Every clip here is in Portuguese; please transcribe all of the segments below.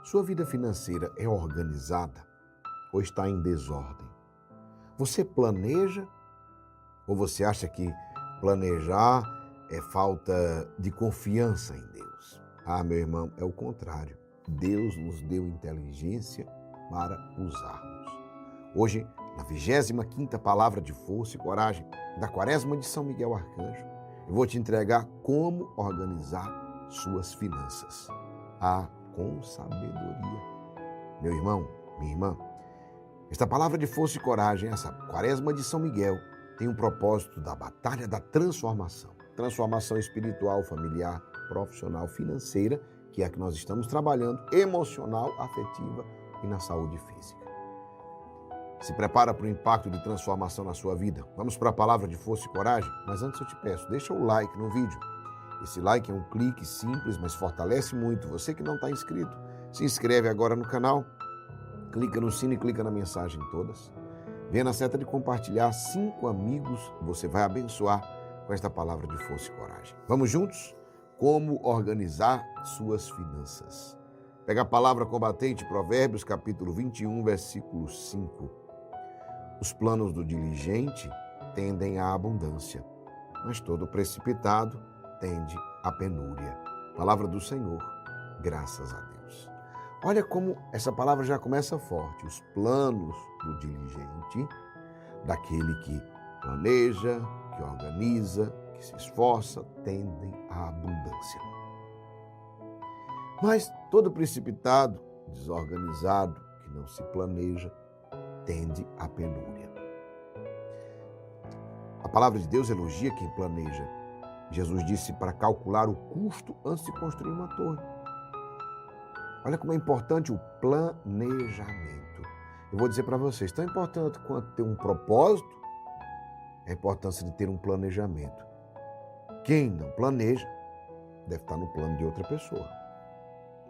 Sua vida financeira é organizada ou está em desordem? Você planeja ou você acha que planejar é falta de confiança em Deus? Ah, meu irmão, é o contrário. Deus nos deu inteligência para usarmos. Hoje, na 25ª palavra de força e coragem da Quaresma de São Miguel Arcanjo, eu vou te entregar como organizar suas finanças. Com sabedoria. Meu irmão, minha irmã, esta palavra de força e coragem, essa Quaresma de São Miguel, tem um propósito da batalha da transformação. Transformação espiritual, familiar, profissional, financeira, que é a que nós estamos trabalhando, emocional, afetiva e na saúde física. Se prepara para o impacto de transformação na sua vida. Vamos para a palavra de força e coragem? Mas antes eu te peço, deixa o like no vídeo. Esse like é um clique simples, mas fortalece muito. Você que não está inscrito, se inscreve agora no canal, clica no sino e clica na mensagem todas. Venha na seta de compartilhar, 5 amigos você vai abençoar com esta palavra de força e coragem. Vamos juntos? Como organizar suas finanças. Pega a palavra combatente, Provérbios capítulo 21, versículo 5. Os planos do diligente tendem à abundância, mas todo precipitado tende à penúria. Palavra do Senhor, graças a Deus. Olha como essa palavra já começa forte. Os planos do diligente, daquele que planeja, que organiza, que se esforça, tendem à abundância. Mas todo precipitado, desorganizado, que não se planeja, tende à penúria. A palavra de Deus elogia quem planeja. Jesus disse para calcular o custo antes de construir uma torre. Olha como é importante o planejamento. Eu vou dizer para vocês, tão importante quanto ter um propósito, é a importância de ter um planejamento. Quem não planeja deve estar no plano de outra pessoa.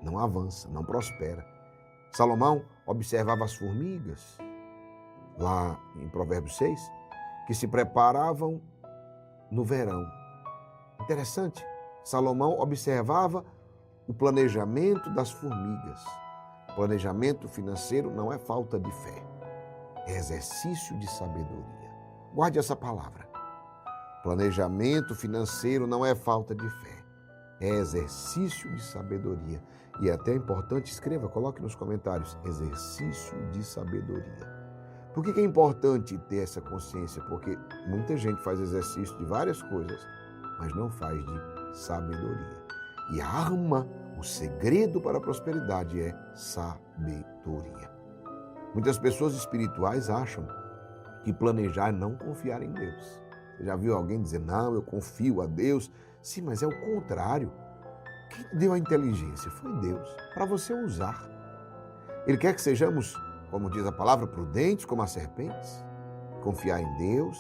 Não avança, não prospera. Salomão observava as formigas, lá em Provérbios 6, que se preparavam no verão. Interessante, Salomão observava o planejamento das formigas. Planejamento financeiro não é falta de fé, é exercício de sabedoria. Guarde essa palavra. Planejamento financeiro não é falta de fé, é exercício de sabedoria. E é até importante, escreva, coloque nos comentários, exercício de sabedoria. Por que é importante ter essa consciência? Porque muita gente faz exercício de várias coisas, mas não faz de sabedoria. E a arma, o segredo para a prosperidade é sabedoria. Muitas pessoas espirituais acham que planejar é não confiar em Deus. Você já viu alguém dizer, não, eu confio a Deus? Sim, mas é o contrário. Quem deu a inteligência foi Deus, para você usar. Ele quer que sejamos, como diz a palavra, prudentes como as serpentes. Confiar em Deus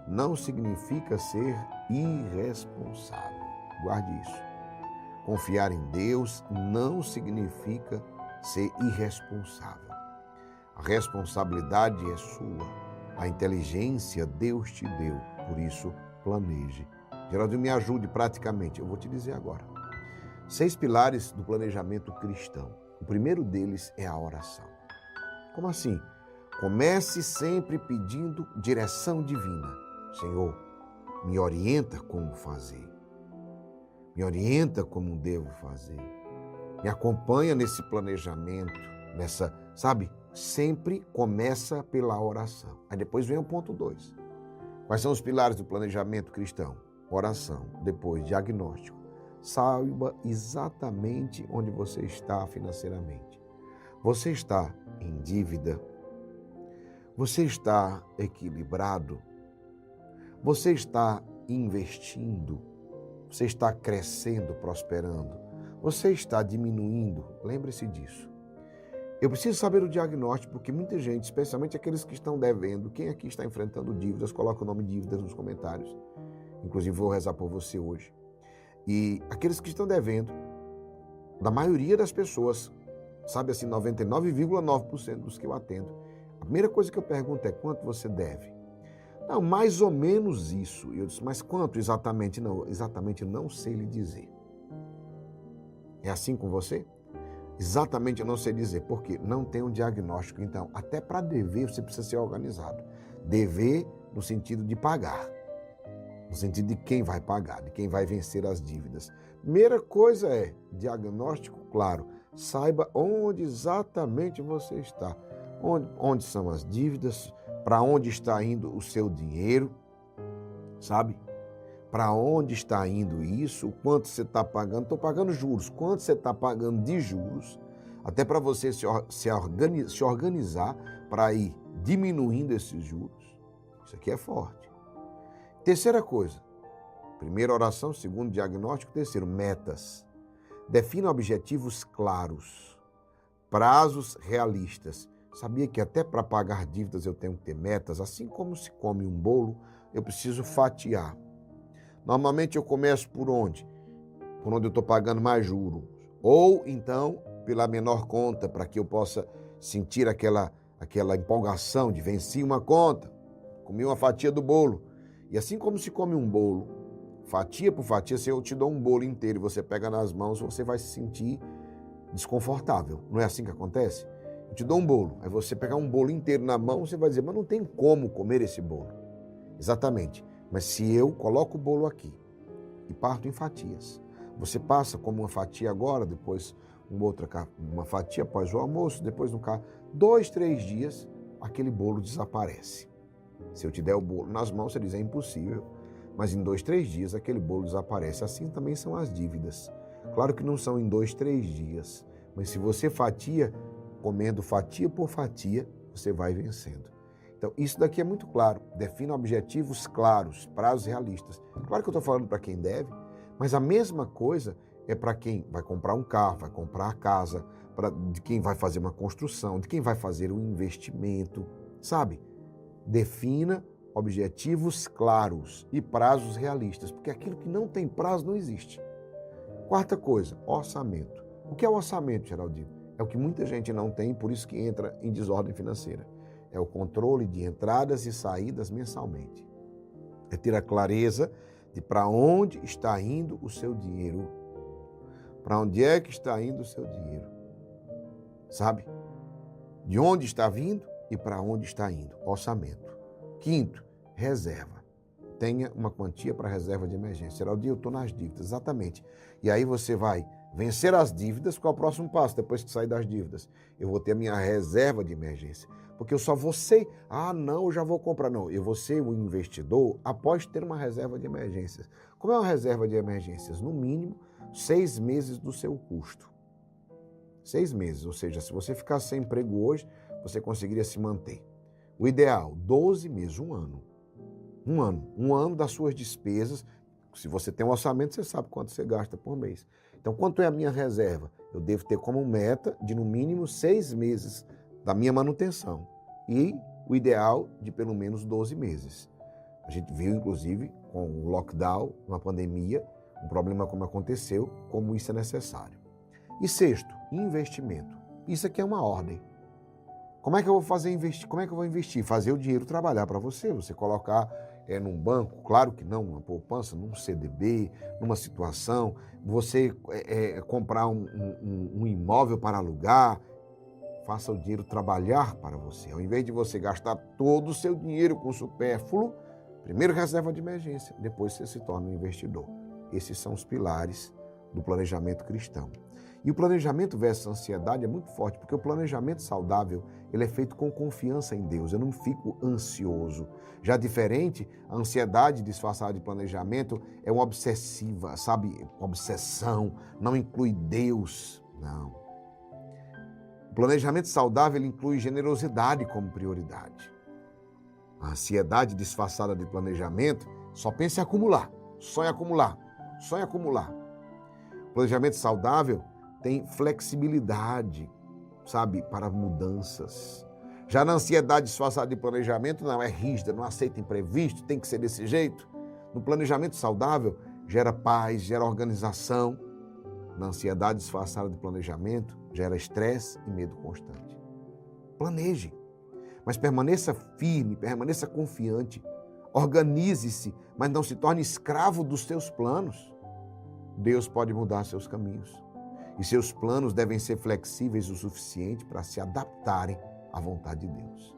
não significa ser irresponsável. Guarde isso. Confiar em Deus não significa ser irresponsável. A responsabilidade é sua. A inteligência Deus te deu. Por isso, planeje. Geraldo, me ajude praticamente. Eu vou te dizer agora. 6 pilares do planejamento cristão. O primeiro deles é a oração. Como assim? Comece sempre pedindo direção divina. Senhor, me orienta como fazer. Me orienta como devo fazer. Me acompanha nesse planejamento, sempre começa pela oração. Aí depois vem o ponto 2. Quais são os pilares do planejamento cristão? Oração, depois diagnóstico. Saiba exatamente onde você está financeiramente. Você está em dívida? Você está equilibrado? Você está investindo? Você está crescendo, prosperando? Você está diminuindo? Lembre-se disso. Eu preciso saber o diagnóstico, porque muita gente, especialmente aqueles que estão devendo, quem aqui está enfrentando dívidas, coloca o nome dívidas nos comentários. Inclusive, vou rezar por você hoje. E aqueles que estão devendo, da maioria das pessoas, 99,9% dos que eu atendo, a primeira coisa que eu pergunto é quanto você deve? Não, mais ou menos isso. E eu disse, mas quanto exatamente? Não, exatamente não sei lhe dizer. É assim com você? Exatamente, eu não sei dizer. Por quê? Não tem um diagnóstico. Então, até para dever, você precisa ser organizado. Dever no sentido de pagar. No sentido de quem vai pagar, de quem vai vencer as dívidas. Primeira coisa é diagnóstico claro. Saiba onde exatamente você está. Onde são as dívidas, para onde está indo o seu dinheiro, sabe? Para onde está indo isso, quanto você está pagando. Estou pagando juros, quanto você está pagando de juros, até para você se organizar para ir diminuindo esses juros. Isso aqui é forte. Terceira coisa, primeira oração, segundo diagnóstico, terceiro, metas. Defina objetivos claros, prazos realistas. Sabia que até para pagar dívidas eu tenho que ter metas? Assim como se come um bolo, eu preciso fatiar. Normalmente eu começo por onde? Por onde eu estou pagando mais juros. Ou então pela menor conta, para que eu possa sentir aquela empolgação de vencer uma conta, comi uma fatia do bolo. E assim como se come um bolo, fatia por fatia, se eu te dou um bolo inteiro e você pega nas mãos, você vai se sentir desconfortável. Não é assim que acontece? Eu te dou um bolo, aí você pegar um bolo inteiro na mão, você vai dizer, mas não tem como comer esse bolo. Exatamente. Mas se eu coloco o bolo aqui e parto em fatias, você passa como uma fatia agora, depois uma fatia após o almoço, depois no carro, 2, 3 dias, aquele bolo desaparece. Se eu te der o bolo nas mãos, você diz, é impossível. Mas em 2, 3 dias, aquele bolo desaparece. Assim também são as dívidas. Claro que não são em 2, 3 dias. Mas se você fatia, comendo fatia por fatia, você vai vencendo. Então, isso daqui é muito claro. Defina objetivos claros, prazos realistas. Claro que eu estou falando para quem deve, mas a mesma coisa é para quem vai comprar um carro, vai comprar a casa, de quem vai fazer uma construção, de quem vai fazer um investimento, sabe? Defina objetivos claros e prazos realistas, porque aquilo que não tem prazo não existe. Quarta coisa, orçamento. O que é o orçamento, Geraldinho? É o que muita gente não tem, por isso que entra em desordem financeira. É o controle de entradas e saídas mensalmente. É ter a clareza de para onde está indo o seu dinheiro. Para onde é que está indo o seu dinheiro? Sabe? De onde está vindo e para onde está indo. Orçamento. Quinto, reserva. Tenha uma quantia para reserva de emergência. Geraldinho, eu estou nas dívidas. Exatamente. E aí você vai vencer as dívidas. Qual é o próximo passo depois que sair das dívidas? Eu vou ter a minha reserva de emergência. Porque eu só vou ser, não, eu já vou comprar. Não, eu vou ser o investidor após ter uma reserva de emergências. Como é uma reserva de emergências? No mínimo, 6 meses do seu custo. 6 meses, ou seja, se você ficar sem emprego hoje, você conseguiria se manter. O ideal, 12 meses, 1 ano. 1 ano. 1 ano das suas despesas. Se você tem um orçamento, você sabe quanto você gasta por mês. Então, quanto é a minha reserva? Eu devo ter como meta de, no mínimo, 6 meses da minha manutenção. E o ideal de pelo menos 12 meses. A gente viu, inclusive, com o lockdown, uma pandemia, um problema como aconteceu, como isso é necessário. E sexto, investimento. Isso aqui é uma ordem. Como é que eu vou fazer investir? Como é que eu vou investir? Fazer o dinheiro trabalhar para você. Você colocar num banco, claro que não, numa poupança, num CDB, numa situação. Você comprar um imóvel para alugar. Faça o dinheiro trabalhar para você. Ao invés de você gastar todo o seu dinheiro com supérfluo, primeiro reserva de emergência, depois você se torna um investidor. Esses são os pilares do planejamento cristão. E o planejamento versus ansiedade é muito forte, porque o planejamento saudável, ele é feito com confiança em Deus. Eu não fico ansioso. Já diferente, a ansiedade disfarçada de planejamento é uma obsessiva, sabe? Obsessão, não inclui Deus, não. O planejamento saudável, ele inclui generosidade como prioridade. A ansiedade disfarçada de planejamento só pensa em acumular, só em acumular, só em acumular. O planejamento saudável tem flexibilidade, sabe, para mudanças. Já na ansiedade disfarçada de planejamento, não, é rígida, não aceita imprevisto, tem que ser desse jeito. No planejamento saudável, gera paz, gera organização. Na ansiedade disfarçada de planejamento, gera estresse e medo constante. Planeje, mas permaneça firme, permaneça confiante. Organize-se, mas não se torne escravo dos seus planos. Deus pode mudar seus caminhos. e seus planos devem ser flexíveis o suficiente para se adaptarem à vontade de Deus.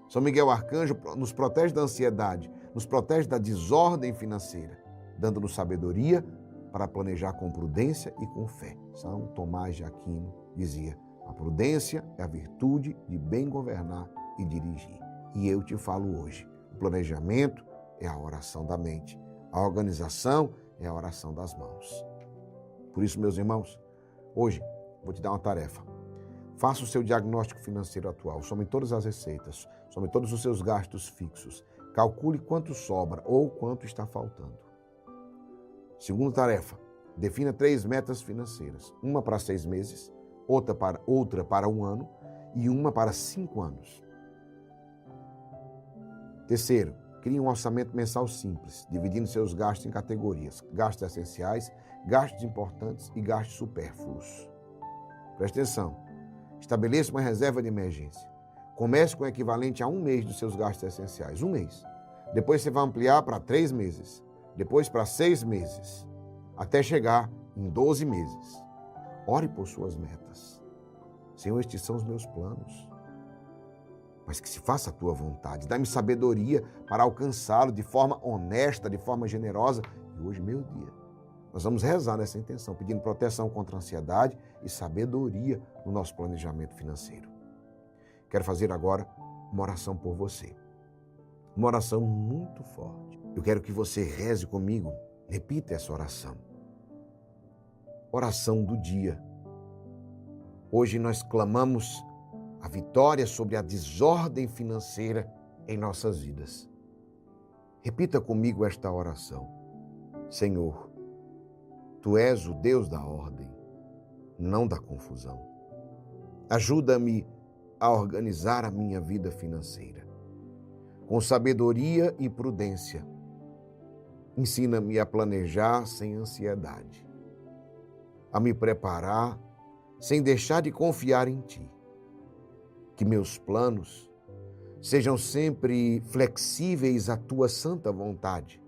São Miguel Arcanjo nos protege da ansiedade, nos protege da desordem financeira, dando-nos sabedoria para planejar com prudência e com fé. São Tomás de Aquino dizia: a prudência é a virtude de bem governar e dirigir. E eu te falo hoje, o planejamento é a oração da mente, a organização é a oração das mãos. Por isso, meus irmãos, hoje vou te dar uma tarefa. Faça o seu diagnóstico financeiro atual, some todas as receitas, some todos os seus gastos fixos, calcule quanto sobra ou quanto está faltando. Segunda tarefa, defina 3 metas financeiras, uma para 6 meses, outra para 1 ano e uma para 5 anos. Terceiro, crie um orçamento mensal simples, dividindo seus gastos em categorias: gastos essenciais, gastos importantes e gastos supérfluos. Preste atenção, estabeleça uma reserva de emergência. Comece com o equivalente a 1 mês dos seus gastos essenciais, 1 mês. Depois você vai ampliar para 3 meses, depois para 6 meses, até chegar em 12 meses. Ore por suas metas. Senhor, estes são os meus planos, mas que se faça a tua vontade. Dá-me sabedoria para alcançá-lo de forma honesta, de forma generosa. E hoje, meu dia, nós vamos rezar nessa intenção, pedindo proteção contra a ansiedade e sabedoria no nosso planejamento financeiro. Quero fazer agora uma oração por você. Uma oração muito forte. Eu quero que você reze comigo. Repita essa oração. Oração do dia. Hoje nós clamamos a vitória sobre a desordem financeira em nossas vidas. Repita comigo esta oração. Senhor, Tu és o Deus da ordem, não da confusão. Ajuda-me a organizar a minha vida financeira com sabedoria e prudência. Ensina-me a planejar sem ansiedade, a me preparar sem deixar de confiar em Ti. Que meus planos sejam sempre flexíveis à Tua santa vontade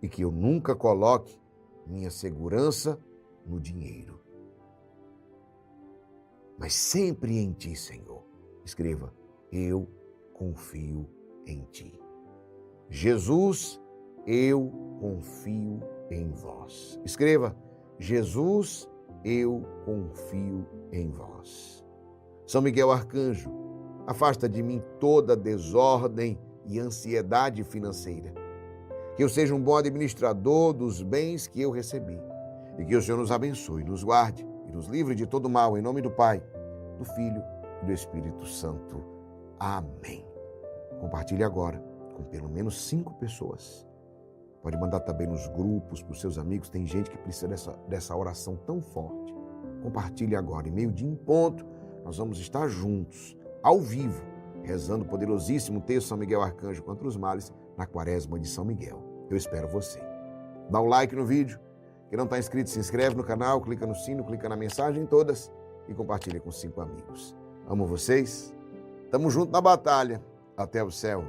e que eu nunca coloque minha segurança no dinheiro, mas sempre em Ti, Senhor. Escreva: eu confio em Ti. Jesus, eu confio em vós. Escreva: Jesus, eu confio em vós. São Miguel Arcanjo, afasta de mim toda desordem e ansiedade financeira. Que eu seja um bom administrador dos bens que eu recebi. E que o Senhor nos abençoe, nos guarde e nos livre de todo mal, em nome do Pai, do Filho e do Espírito Santo. Amém. Compartilhe agora com pelo menos 5 pessoas. Pode mandar também nos grupos, para os seus amigos. Tem gente que precisa dessa oração tão forte. Compartilhe agora. Em meio-dia em ponto, nós vamos estar juntos, ao vivo, rezando o poderosíssimo texto São Miguel Arcanjo contra os males na Quaresma de São Miguel. Eu espero você. Dá um like no vídeo. Quem não está inscrito, se inscreve no canal, clica no sino, clica na mensagem todas e compartilha com 5 amigos. Amo vocês. Tamo junto na batalha. Até o céu.